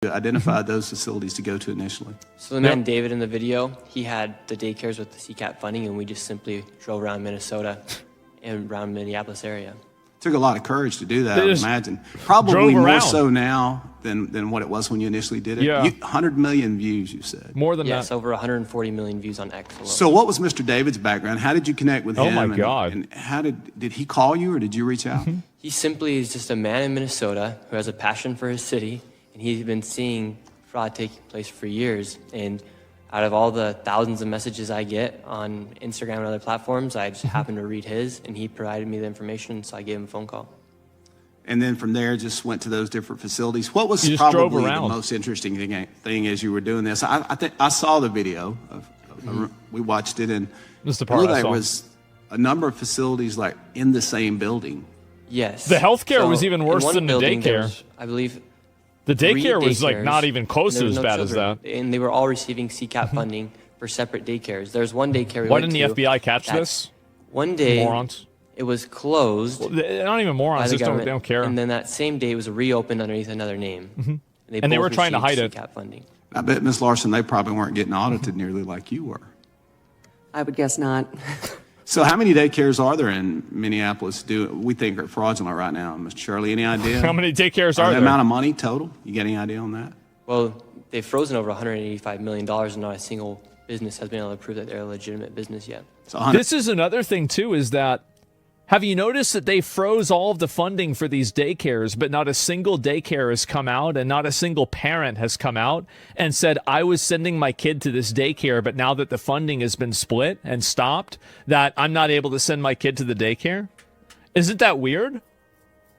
identified those facilities to go to initially. So the man David in the video, he had the daycares with the CCAP funding, and we just simply drove around Minnesota and around Minneapolis area. Took a lot of courage to do that, I would imagine. Probably more so now than what it was when you initially did it. Yeah. 100 million views, you said. More than that. Yes, over 140 million views on X alone. So what was Mr. David's background? How did you connect with him? Oh, my God. And how did he call you, or did you reach out? He simply is just a man in Minnesota who has a passion for his city, and he's been seeing fraud taking place for years. And out of all the thousands of messages I get on Instagram and other platforms, I just happened to read his, and he provided me the information, so I gave him a phone call. And then from there, just went to those different facilities. What was You just probably drove around. the most interesting thing as you were doing this? I think I saw the video. We watched it, and This is the part I there saw. was a number of facilities like in the same building. Yes. The healthcare was even in worse one than the building, there daycare. was, I believe The 3 daycare was like daycares, not even close and to there as was no bad as children, that. And they were all receiving CCAP funding for separate daycares. There's one daycare we Why went didn't the to FBI catch that this? One day, Morons. it was closed They're not even by morons. the They government, don't care. and then that same day it was reopened underneath another name. And they both were trying to received hide it. CCAP funding. I bet, Ms. Larson, they probably weren't getting audited nearly like you were. I would guess not. So how many daycares are there in Minneapolis we think are fraudulent right now? Ms. Shirley, any idea? How many daycares are The there? amount of money total? You get any idea on that? Well, they've frozen over $185 million, and not a single business has been able to prove that they're a legitimate business yet. So This is another thing, too, is that have you noticed that they froze all of the funding for these daycares, but not a single daycare has come out and not a single parent has come out and said, I was sending my kid to this daycare, but now that the funding has been split and stopped, that I'm not able to send my kid to the daycare? Isn't that weird?